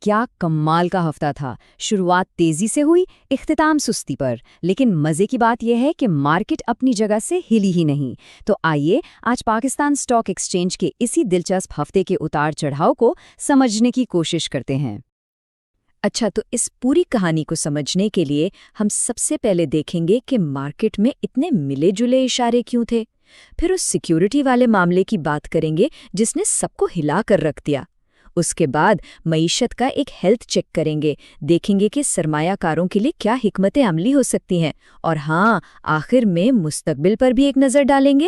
کیا کمال کا ہفتہ تھا. شروعات تیزی سے ہوئی، اختتام سستی پر. لیکن مزے کی بات یہ ہے کہ مارکیٹ اپنی جگہ سے ہلی ہی نہیں. تو آئیے آج پاکستان اسٹاک ایکسچینج کے اسی دلچسپ ہفتے کے اتار چڑھاؤ کو سمجھنے کی کوشش کرتے ہیں. اچھا، تو اس پوری کہانی کو سمجھنے کے لیے ہم سب سے پہلے دیکھیں گے کہ مارکیٹ میں اتنے ملے جلے اشارے کیوں تھے. پھر اس سیکیورٹی والے معاملے کی بات کریں گے جس نے سب کو ہلا کر رکھ دیا. اس کے بعد معیشت کا ایک ہیلتھ چیک کریں گے، دیکھیں گے کہ سرمایہ کاروں کے لیے کیا حکمت عملی ہو سکتی ہیں، اور ہاں، آخر میں مستقبل پر بھی ایک نظر ڈالیں گے.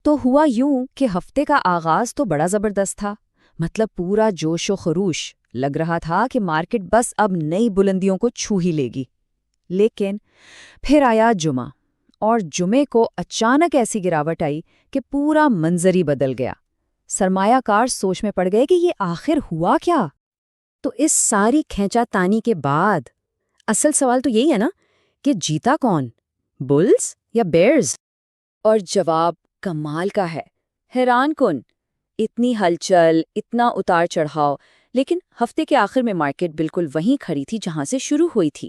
تو ہوا یوں کہ ہفتے کا آغاز تو بڑا زبردست تھا. مطلب پورا جوش و خروش، لگ رہا تھا کہ مارکیٹ بس اب نئی بلندیوں کو چھو ہی لے گی. لیکن پھر آیا جمعہ، اور جمعے کو اچانک ایسی گراوٹ آئی کہ پورا منظر ہی بدل گیا. سرمایہ کار سوچ میں پڑ گئے کہ یہ آخر ہوا کیا؟ تو اس ساری کھینچا تانی کے بعد اصل سوال تو یہی ہے نا کہ جیتا کون، بلز یا بیئرز؟ اور جواب کمال کا ہے، حیران کن. اتنی ہلچل، اتنا اتار چڑھاؤ، لیکن ہفتے کے آخر میں مارکیٹ بالکل وہیں کھڑی تھی جہاں سے شروع ہوئی تھی.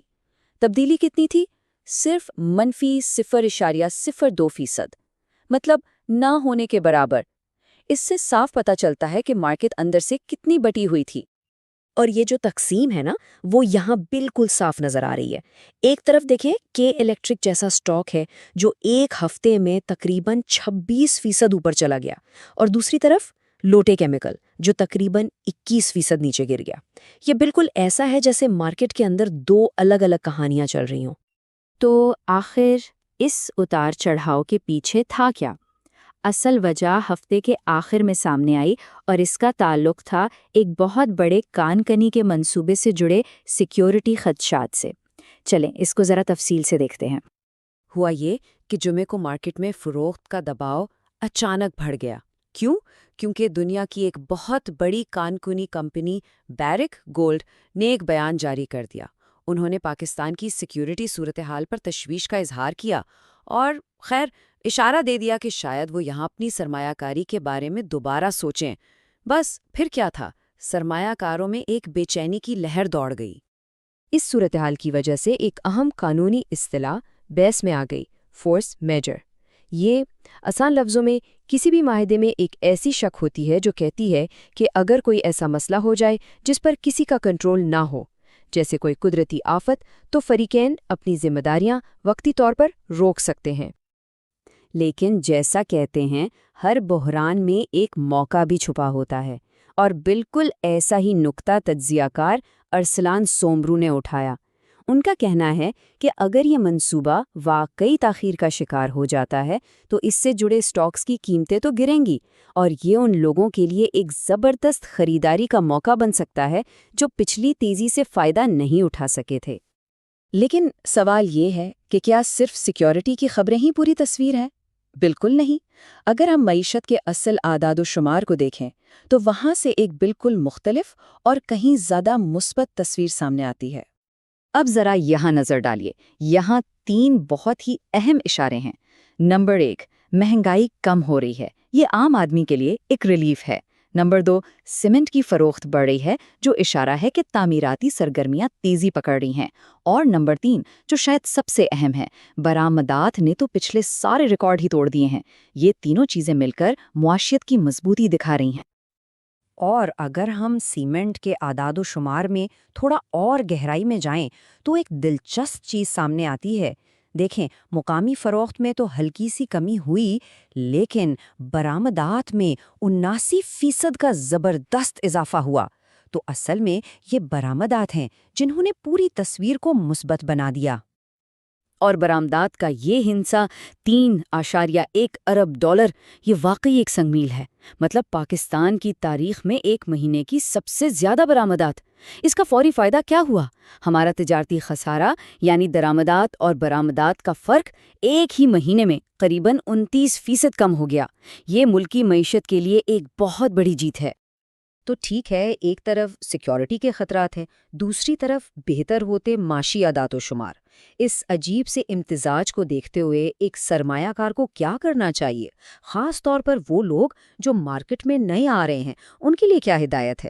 تبدیلی کتنی تھی؟ صرف -0.02%، مطلب نہ ہونے کے برابر. اس سے صاف پتہ چلتا ہے کہ مارکیٹ اندر سے کتنی بٹی ہوئی تھی. اور یہ جو تقسیم ہے نا، وہ یہاں بالکل صاف نظر آ رہی ہے. ایک طرف دیکھیں کہ الیکٹرک جیسا سٹاک ہے جو ایک ہفتے میں تقریباً 26% اوپر چلا گیا، اور دوسری طرف لوٹے کیمیکل جو تقریباً 21% نیچے گر گیا. یہ بالکل ایسا ہے جیسے مارکیٹ کے اندر دو الگ الگ کہانیاں چل رہی ہوں. تو آخر اس اتار چڑھاؤ کے پیچھے تھا کیا؟ اصل وجہ ہفتے کے آخر میں سامنے آئی، اور اس کا تعلق تھا ایک بہت بڑے کان کنی کے منصوبے سے جڑے سیکیورٹی خدشات سے. چلیں اس کو ذرا تفصیل سے دیکھتے ہیں. ہوا یہ کہ جمعے کو مارکیٹ میں فروخت کا دباؤ اچانک بڑھ گیا. کیوں؟ کیونکہ دنیا کی ایک بہت بڑی کان کنی کمپنی بیرک گولڈ نے ایک بیان جاری کر دیا. انہوں نے پاکستان کی سیکیورٹی صورتحال پر تشویش کا اظہار کیا، اور خیر اشارہ دے دیا کہ شاید وہ یہاں اپنی سرمایہ کاری کے بارے میں دوبارہ سوچیں. بس پھر کیا تھا، سرمایہ کاروں میں ایک بے چینی کی لہر دوڑ گئی. اس صورتحال کی وجہ سے ایک اہم قانونی اصطلاح بحث میں آ گئی، فورس میجر. یہ آسان لفظوں میں کسی بھی معاہدے میں ایک ایسی شک ہوتی ہے جو کہتی ہے کہ اگر کوئی ایسا مسئلہ ہو جائے جس پر کسی کا کنٹرول نہ ہو، جیسے کوئی قدرتی آفت، تو فریقین اپنی ذمہ داریاں وقتی طور پر روک سکتے ہیں. لیکن جیسا کہتے ہیں، ہر بحران میں ایک موقع بھی چھپا ہوتا ہے، اور بالکل ایسا ہی نکتہ تجزیہ کار ارسلان سومرو نے اٹھایا. ان کا کہنا ہے کہ اگر یہ منصوبہ واقعی تاخیر کا شکار ہو جاتا ہے تو اس سے جڑے سٹاکس کی قیمتیں تو گریں گی، اور یہ ان لوگوں کے لیے ایک زبردست خریداری کا موقع بن سکتا ہے جو پچھلی تیزی سے فائدہ نہیں اٹھا سکے تھے. لیکن سوال یہ ہے کہ کیا صرف سیکیورٹی کی خبریں ہی پوری تصویر ہیں؟ بالکل نہیں. اگر ہم معیشت کے اصل اعداد و شمار کو دیکھیں تو وہاں سے ایک بالکل مختلف اور کہیں زیادہ مثبت تصویر سامنے آتی ہے. اب ذرا یہاں نظر ڈالیے. یہاں 3 بہت ہی اہم اشارے ہیں. نمبر 1، مہنگائی کم ہو رہی ہے، یہ عام آدمی کے لیے ایک ریلیف ہے. نمبر 2، سیمنٹ کی فروخت بڑھ رہی ہے، جو اشارہ ہے کہ تعمیراتی سرگرمیاں تیزی پکڑ رہی ہیں. اور نمبر 3، جو شاید سب سے اہم ہے، برآمدات نے تو پچھلے سارے ریکارڈ ہی توڑ دیے ہیں. یہ تینوں چیزیں مل کر معاشیت کی مضبوطی دکھا رہی ہیں. اور اگر ہم سیمنٹ کے اعداد و شمار میں تھوڑا اور گہرائی میں جائیں تو ایک دلچسپ چیز سامنے آتی ہے. دیکھیں، مقامی فروخت میں تو ہلکی سی کمی ہوئی، لیکن برآمدات میں 79% کا زبردست اضافہ ہوا. تو اصل میں یہ برآمدات ہیں جنہوں نے پوری تصویر کو مثبت بنا دیا. اور برآمدات کا یہ ہنسا 3.1 ارب ڈالر، یہ واقعی ایک سنگ میل ہے. مطلب پاکستان کی تاریخ میں ایک مہینے کی سب سے زیادہ برآمدات. اس کا فوری فائدہ کیا ہوا؟ ہمارا تجارتی خسارہ یعنی درآمدات اور برآمدات کا فرق ایک ہی مہینے میں قریباً 29% کم ہو گیا. یہ ملکی معیشت کے لیے ایک بہت بڑی جیت ہے. تو ٹھیک ہے، ایک طرف سیکیورٹی کے خطرات ہیں، دوسری طرف بہتر ہوتے معاشی اعداد و شمار. اس عجیب سے امتزاج کو دیکھتے ہوئے ایک سرمایہ کار کو کیا کرنا چاہیے؟ خاص طور پر وہ لوگ جو مارکیٹ میں نئے آ رہے ہیں، ان کے لیے کیا ہدایت ہے؟